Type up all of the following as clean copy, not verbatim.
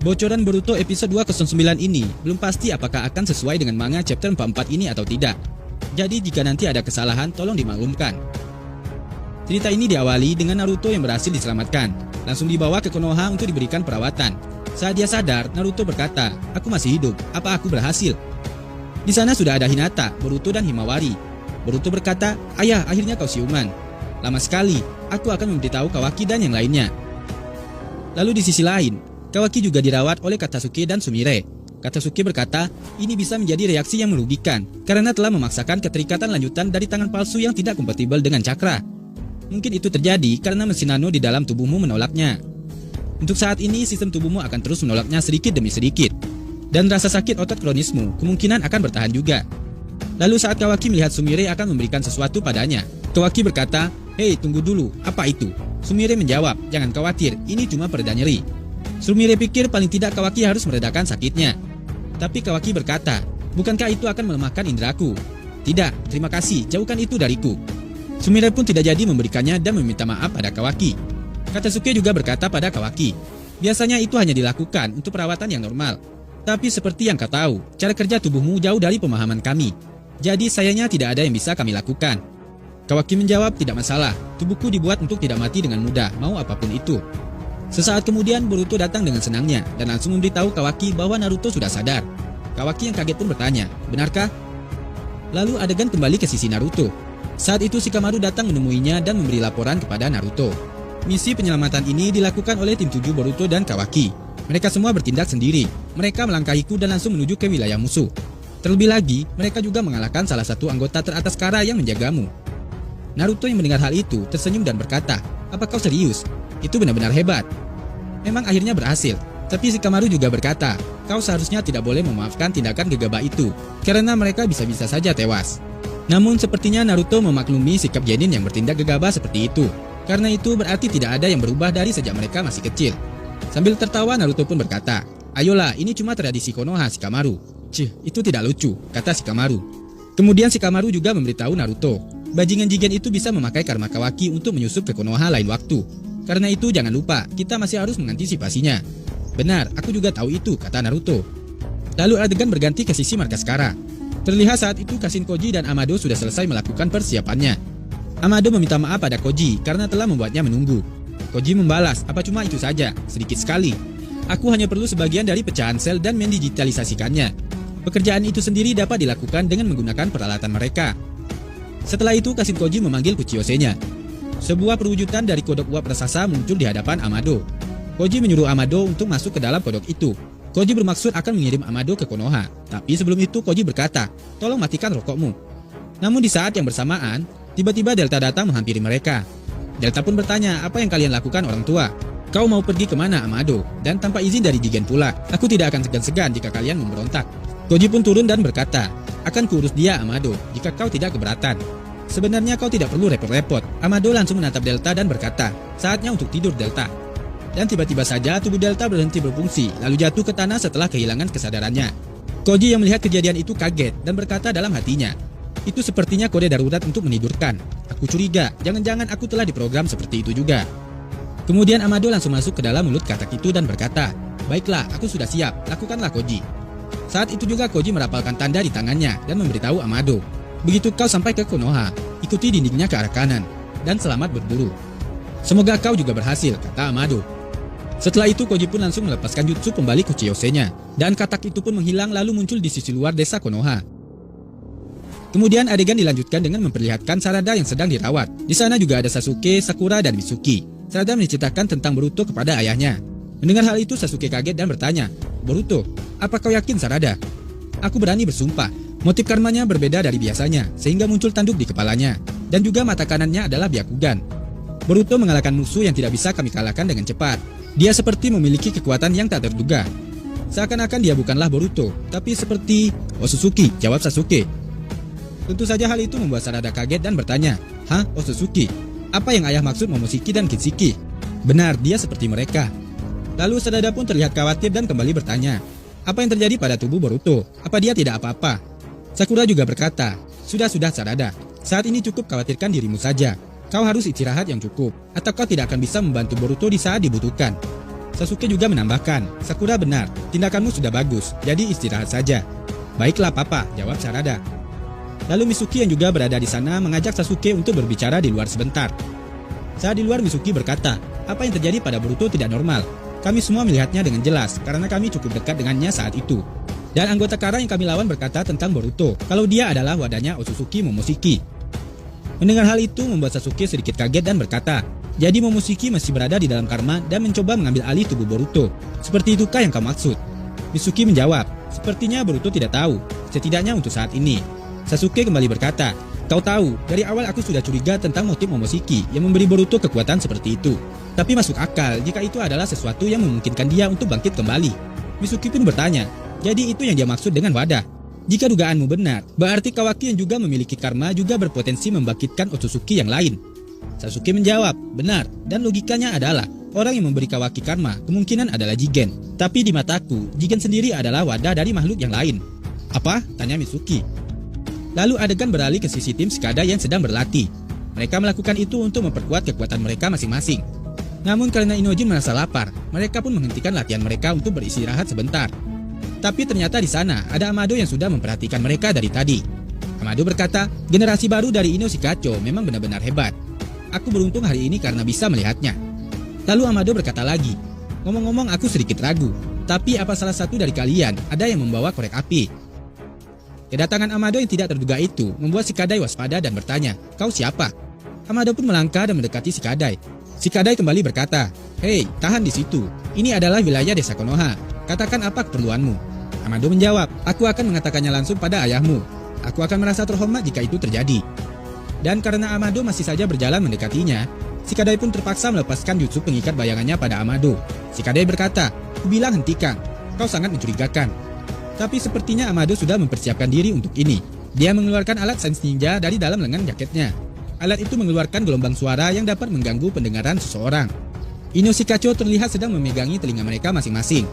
Bocoran Boruto episode 209 ini belum pasti apakah akan sesuai dengan manga chapter 44 ini atau tidak. Jadi jika nanti ada kesalahan tolong dimaklumkan. Cerita ini diawali dengan Naruto yang berhasil diselamatkan, langsung dibawa ke Konoha untuk diberikan perawatan. Saat dia sadar, Naruto berkata, "Aku masih hidup, apa aku berhasil?" Di sana sudah ada Hinata, Boruto dan Himawari. Boruto berkata, "Ayah, akhirnya kau siuman. Lama sekali, aku akan memberitahu Kawaki dan yang lainnya." Lalu di sisi lain, Kawaki juga dirawat oleh Katasuki dan Sumire. Katasuki berkata, ini bisa menjadi reaksi yang merugikan karena telah memaksakan keterikatan lanjutan dari tangan palsu yang tidak kompatibel dengan cakra. Mungkin itu terjadi karena mesin nano di dalam tubuhmu menolaknya. Untuk saat ini, sistem tubuhmu akan terus menolaknya sedikit demi sedikit. Dan rasa sakit otot kronismu kemungkinan akan bertahan juga. Lalu saat Kawaki melihat Sumire akan memberikan sesuatu padanya, Kawaki berkata, "Hei, tunggu dulu, apa itu?" Sumire menjawab, "Jangan khawatir, ini cuma pereda nyeri." Sumire pikir paling tidak Kawaki harus meredakan sakitnya. Tapi Kawaki berkata, "Bukankah itu akan melemahkan indraku?" "Tidak, terima kasih, jauhkan itu dariku." Sumire pun tidak jadi memberikannya dan meminta maaf pada Kawaki. Katasuki juga berkata pada Kawaki, "Biasanya itu hanya dilakukan untuk perawatan yang normal. Tapi seperti yang kau tahu, cara kerja tubuhmu jauh dari pemahaman kami. Jadi sayangnya tidak ada yang bisa kami lakukan." Kawaki menjawab, "Tidak masalah, tubuhku dibuat untuk tidak mati dengan mudah, mau apapun itu." Sesaat kemudian Boruto datang dengan senangnya dan langsung memberitahu Kawaki bahwa Naruto sudah sadar. Kawaki yang kaget pun bertanya, "Benarkah?" Lalu adegan kembali ke sisi Naruto. Saat itu Shikamaru datang menemuinya dan memberi laporan kepada Naruto. Misi penyelamatan ini dilakukan oleh tim 7 Boruto dan Kawaki. Mereka semua bertindak sendiri. Mereka melangkahiku dan langsung menuju ke wilayah musuh. Terlebih lagi, mereka juga mengalahkan salah satu anggota teratas Kara yang menjagamu. Naruto yang mendengar hal itu tersenyum dan berkata, "Apa kau serius? Itu benar-benar hebat." Memang akhirnya berhasil. Tapi Shikamaru juga berkata, "Kau seharusnya tidak boleh memaafkan tindakan gegabah itu, karena mereka bisa-bisa saja tewas." Namun sepertinya Naruto memaklumi sikap Genin yang bertindak gegabah seperti itu. Karena itu berarti tidak ada yang berubah dari sejak mereka masih kecil. Sambil tertawa Naruto pun berkata, "Ayolah, ini cuma tradisi Konoha, Shikamaru." "Cih, itu tidak lucu," kata Shikamaru. Kemudian Shikamaru juga memberitahu Naruto, bajingan Jigen itu bisa memakai karma Kawaki untuk menyusup ke Konoha lain waktu. Karena itu jangan lupa, kita masih harus mengantisipasinya. "Benar, aku juga tahu itu," kata Naruto. Lalu adegan berganti ke sisi markas Kara. Terlihat saat itu Kashin Koji dan Amado sudah selesai melakukan persiapannya. Amado meminta maaf pada Koji karena telah membuatnya menunggu. Koji membalas, "Apa cuma itu saja, sedikit sekali. Aku hanya perlu sebagian dari pecahan sel dan mendigitalisasikannya. Pekerjaan itu sendiri dapat dilakukan dengan menggunakan peralatan mereka." Setelah itu Kashin Koji memanggil Kuchiyose-nya. Sebuah perwujudan dari kodok uap raksasa muncul di hadapan Amado. Koji menyuruh Amado untuk masuk ke dalam kodok itu. Koji bermaksud akan mengirim Amado ke Konoha. Tapi sebelum itu Koji berkata, "Tolong matikan rokokmu." Namun di saat yang bersamaan, tiba-tiba Delta datang menghampiri mereka. Delta pun bertanya, "Apa yang kalian lakukan orang tua? Kau mau pergi kemana, Amado? Dan tanpa izin dari Jigen pula. Aku tidak akan segan-segan jika kalian memberontak." Koji pun turun dan berkata, "Akan kuurus dia, Amado, jika kau tidak keberatan." "Sebenarnya kau tidak perlu repot-repot." Amado langsung menatap Delta dan berkata, "Saatnya untuk tidur, Delta." Dan tiba-tiba saja tubuh Delta berhenti berfungsi, lalu jatuh ke tanah setelah kehilangan kesadarannya. Koji yang melihat kejadian itu kaget dan berkata dalam hatinya, "Itu sepertinya kode darurat untuk menidurkan. Aku curiga, jangan-jangan aku telah diprogram seperti itu juga." Kemudian Amado langsung masuk ke dalam mulut katak itu dan berkata, "Baiklah, aku sudah siap, lakukanlah Koji." Saat itu juga Koji merapalkan tanda di tangannya dan memberitahu Amado, "Begitu kau sampai ke Konoha, ikuti dindingnya ke arah kanan, dan selamat berburu. Semoga kau juga berhasil," kata Amado. Setelah itu Koji pun langsung melepaskan jutsu pembalik Kuchiyose-nya, dan katak itu pun menghilang lalu muncul di sisi luar desa Konoha. Kemudian adegan dilanjutkan dengan memperlihatkan Sarada yang sedang dirawat. Di sana juga ada Sasuke, Sakura, dan Mitsuki. Sarada menceritakan tentang Boruto kepada ayahnya. Mendengar hal itu Sasuke kaget dan bertanya, "Boruto, apa kau yakin Sarada?" "Aku berani bersumpah, motif karmanya berbeda dari biasanya, sehingga muncul tanduk di kepalanya. Dan juga mata kanannya adalah Byakugan. Boruto mengalahkan musuh yang tidak bisa kami kalahkan dengan cepat. Dia seperti memiliki kekuatan yang tak terduga. Seakan-akan dia bukanlah Boruto, tapi seperti Otsutsuki," jawab Sasuke. Tentu saja hal itu membuat Sarada kaget dan bertanya, "Hah, Otsutsuki? Apa yang ayah maksud Momoshiki dan Kitsuki?" "Benar, dia seperti mereka." Lalu Sarada pun terlihat khawatir dan kembali bertanya, "Apa yang terjadi pada tubuh Boruto? Apa dia tidak apa-apa?" Sakura juga berkata, "Sudah-sudah Sarada, saat ini cukup khawatirkan dirimu saja. Kau harus istirahat yang cukup, atau kau tidak akan bisa membantu Boruto di saat dibutuhkan." Sasuke juga menambahkan, Sakura benar, tindakanmu sudah bagus, jadi istirahat saja. Baiklah papa, jawab Sarada. Lalu Mitsuki yang juga berada di sana mengajak Sasuke untuk berbicara di luar sebentar. Saat di luar, Mitsuki berkata, apa yang terjadi pada Boruto tidak normal. Kami semua melihatnya dengan jelas karena kami cukup dekat dengannya saat itu. Dan anggota Kara yang kami lawan berkata tentang Boruto, kalau dia adalah wadahnya Otsutsuki Momoshiki. Mendengar hal itu membuat Sasuke sedikit kaget dan berkata, jadi Momoshiki masih berada di dalam karma dan mencoba mengambil alih tubuh Boruto. Seperti itukah yang kau maksud? Mitsuki menjawab, sepertinya Boruto tidak tahu, setidaknya untuk saat ini. Sasuke kembali berkata, kau tahu, dari awal aku sudah curiga tentang motif Momoshiki yang memberi Boruto kekuatan seperti itu. Tapi masuk akal jika itu adalah sesuatu yang memungkinkan dia untuk bangkit kembali. Mitsuki pun bertanya, jadi itu yang dia maksud dengan wadah. Jika dugaanmu benar, berarti Kawaki yang juga memiliki karma juga berpotensi membangkitkan Otsutsuki yang lain. Sasuke menjawab, benar, dan logikanya adalah orang yang memberi Kawaki karma kemungkinan adalah Jigen. Tapi di mataku, Jigen sendiri adalah wadah dari makhluk yang lain. Apa? Tanya Mitsuki. Lalu adegan beralih ke sisi tim Shikadai yang sedang berlatih. Mereka melakukan itu untuk memperkuat kekuatan mereka masing-masing. Namun karena Inojin merasa lapar, mereka pun menghentikan latihan mereka untuk beristirahat sebentar. Tapi ternyata di sana ada Amado yang sudah memperhatikan mereka dari tadi. Amado berkata, generasi baru dari Ino Shikacho memang benar-benar hebat. Aku beruntung hari ini karena bisa melihatnya. Lalu Amado berkata lagi, ngomong-ngomong aku sedikit ragu, tapi apa salah satu dari kalian ada yang membawa korek api? Kedatangan Amado yang tidak terduga itu membuat Shikadai waspada dan bertanya, kau siapa? Amado pun melangkah dan mendekati Shikadai. Shikadai kembali berkata, hei, tahan di situ. Ini adalah wilayah desa Konoha. Katakan apa keperluanmu. Amado menjawab, aku akan mengatakannya langsung pada ayahmu. Aku akan merasa terhormat jika itu terjadi. Dan karena Amado masih saja berjalan mendekatinya, Shikadai pun terpaksa melepaskan jutsu pengikat bayangannya pada Amado. Shikadai berkata, kubilang hentikan, kau sangat mencurigakan. Tapi sepertinya Amado sudah mempersiapkan diri untuk ini. Dia mengeluarkan alat sains ninja dari dalam lengan jaketnya. Alat itu mengeluarkan gelombang suara yang dapat mengganggu pendengaran seseorang. Ino Shikacho terlihat sedang memegangi telinga mereka masing-masing.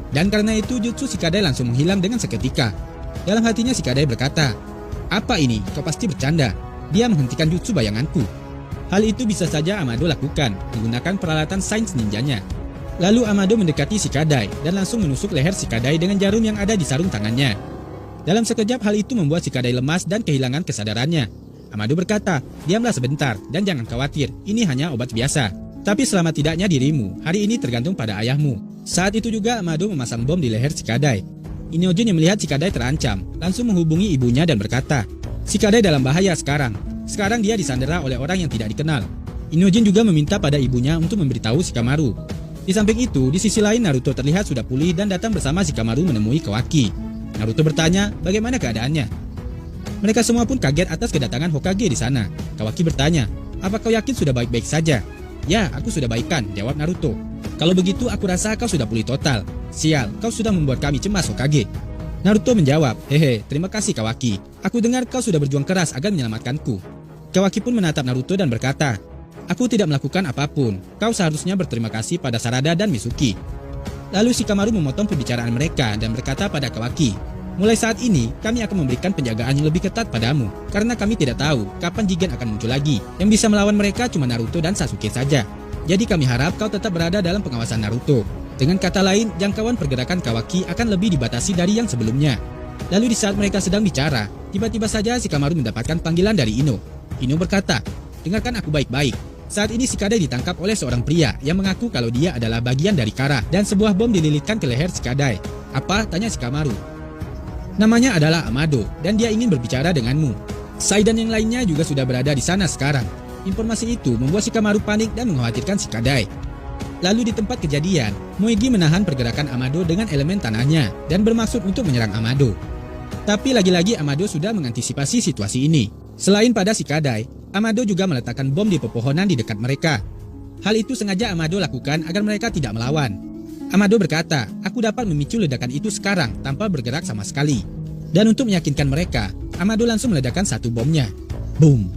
Dan karena itu jutsu Shikadai langsung menghilang dengan seketika. Dalam hatinya Shikadai berkata, apa ini? Kau pasti bercanda. Dia menghentikan jutsu bayanganku. Hal itu bisa saja Amado lakukan menggunakan peralatan sains ninjanya. Lalu Amado mendekati Shikadai dan langsung menusuk leher Shikadai dengan jarum yang ada di sarung tangannya. Dalam sekejap hal itu membuat Shikadai lemas dan kehilangan kesadarannya. Amado berkata, diamlah sebentar dan jangan khawatir, ini hanya obat biasa. Tapi selamat tidaknya dirimu, hari ini tergantung pada ayahmu. Saat itu juga Amado memasang bom di leher Shikadai. Inojin yang melihat Shikadai terancam, langsung menghubungi ibunya dan berkata, Shikadai dalam bahaya sekarang. Sekarang dia disandera oleh orang yang tidak dikenal. Inojin juga meminta pada ibunya untuk memberitahu Shikamaru. Di samping itu, di sisi lain Naruto terlihat sudah pulih dan datang bersama Shikamaru menemui Kawaki. Naruto bertanya, bagaimana keadaannya? Mereka semua pun kaget atas kedatangan Hokage di sana. Kawaki bertanya, apa kau yakin sudah baik-baik saja? Ya, aku sudah baikan, jawab Naruto. Kalau begitu aku rasa kau sudah pulih total. Sial, kau sudah membuat kami cemas, Hokage. Naruto menjawab, hehe, terima kasih Kawaki. Aku dengar kau sudah berjuang keras agar menyelamatkanku. Kawaki pun menatap Naruto dan berkata, aku tidak melakukan apapun. Kau seharusnya berterima kasih pada Sarada dan Mitsuki. Lalu Shikamaru memotong pembicaraan mereka dan berkata pada Kawaki, mulai saat ini, kami akan memberikan penjagaan yang lebih ketat padamu, karena kami tidak tahu kapan Jigen akan muncul lagi. Yang bisa melawan mereka cuma Naruto dan Sasuke saja. Jadi kami harap kau tetap berada dalam pengawasan Naruto. Dengan kata lain, jangkauan pergerakan Kawaki akan lebih dibatasi dari yang sebelumnya. Lalu di saat mereka sedang bicara, tiba-tiba saja Shikamaru mendapatkan panggilan dari Ino. Ino berkata, dengarkan aku baik-baik. Saat ini Shikadai ditangkap oleh seorang pria yang mengaku kalau dia adalah bagian dari Kara dan sebuah bom dililitkan ke leher Shikadai. Apa? Tanya Shikamaru. Namanya adalah Amado, dan dia ingin berbicara denganmu. Sai dan yang lainnya juga sudah berada di sana sekarang. Informasi itu membuat Shikamaru panik dan mengkhawatirkan Shikadai. Lalu di tempat kejadian, Moegi menahan pergerakan Amado dengan elemen tanahnya dan bermaksud untuk menyerang Amado. Tapi lagi-lagi Amado sudah mengantisipasi situasi ini. Selain pada Shikadai, Amado juga meletakkan bom di pepohonan di dekat mereka. Hal itu sengaja Amado lakukan agar mereka tidak melawan. Amado berkata, aku dapat memicu ledakan itu sekarang tanpa bergerak sama sekali. Dan untuk meyakinkan mereka, Amado langsung meledakkan satu bomnya. Boom!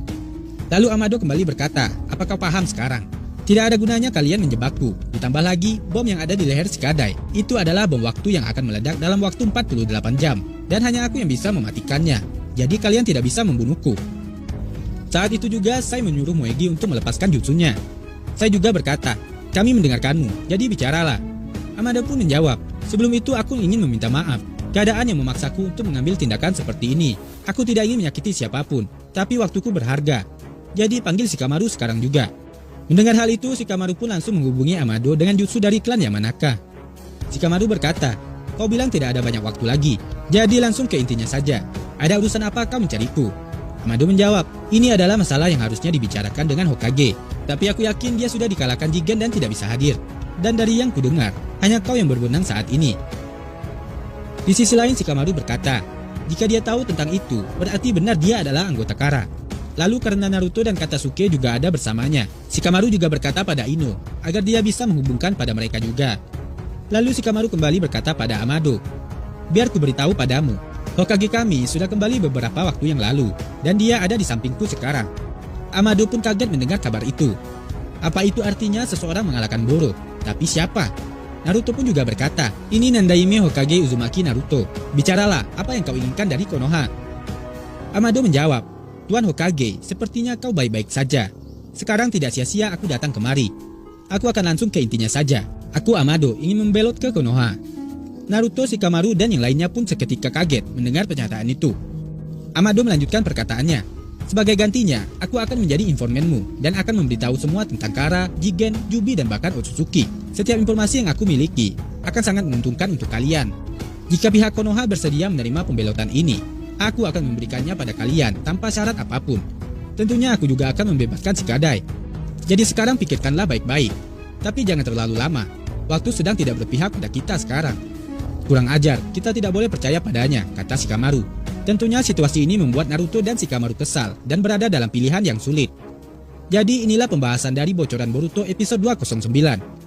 Lalu Amado kembali berkata, apa kau paham sekarang? Tidak ada gunanya kalian menjebakku. Ditambah lagi, bom yang ada di leher Shikadai itu adalah bom waktu yang akan meledak dalam waktu 48 jam. Dan hanya aku yang bisa mematikannya. Jadi kalian tidak bisa membunuhku. Saat itu juga Sai menyuruh Moegi untuk melepaskan jutsunya. Sai juga berkata, kami mendengarkanmu, jadi bicaralah. Amado pun menjawab, sebelum itu aku ingin meminta maaf. Keadaan yang memaksaku untuk mengambil tindakan seperti ini. Aku tidak ingin menyakiti siapapun, tapi waktuku berharga. Jadi panggil Shikamaru sekarang juga. Mendengar hal itu, Shikamaru pun langsung menghubungi Amado dengan jutsu dari klan Yamanaka. Shikamaru berkata, kau bilang tidak ada banyak waktu lagi, jadi langsung ke intinya saja. Ada urusan apa kau mencariku? Amado menjawab, ini adalah masalah yang harusnya dibicarakan dengan Hokage. Tapi aku yakin dia sudah dikalahkan Jigen dan tidak bisa hadir. Dan dari yang kudengar, hanya kau yang berwenang saat ini. Di sisi lain Shikamaru berkata, jika dia tahu tentang itu, berarti benar dia adalah anggota Kara. Lalu karena Naruto dan Katasuke juga ada bersamanya, Shikamaru juga berkata pada Ino, agar dia bisa menghubungkan pada mereka juga. Lalu Shikamaru kembali berkata pada Amado, biar ku beritahu padamu, Hokage kami sudah kembali beberapa waktu yang lalu, dan dia ada di sampingku sekarang. Amado pun kaget mendengar kabar itu. Apa itu artinya seseorang mengalahkan Boro? Tapi siapa? Naruto pun juga berkata, ini Nandaime Hokage Uzumaki Naruto. Bicaralah, apa yang kau inginkan dari Konoha? Amado menjawab, Tuan Hokage, sepertinya kau baik-baik saja. Sekarang tidak sia-sia aku datang kemari. Aku akan langsung ke intinya saja. Aku Amado ingin membelot ke Konoha. Naruto, Shikamaru, dan yang lainnya pun seketika kaget mendengar pernyataan itu. Amado melanjutkan perkataannya. Sebagai gantinya, aku akan menjadi informanmu dan akan memberitahu semua tentang Kara, Jigen, Jubi, dan bahkan Otsutsuki. Setiap informasi yang aku miliki akan sangat menguntungkan untuk kalian. Jika pihak Konoha bersedia menerima pembelotan ini, aku akan memberikannya pada kalian tanpa syarat apapun. Tentunya aku juga akan membebaskan Shikadai. Jadi sekarang pikirkanlah baik-baik. Tapi jangan terlalu lama. Waktu sedang tidak berpihak pada kita sekarang. Kurang ajar, kita tidak boleh percaya padanya, kata Shikamaru. Tentunya situasi ini membuat Naruto dan Shikamaru kesal dan berada dalam pilihan yang sulit. Jadi inilah pembahasan dari bocoran Boruto episode 209.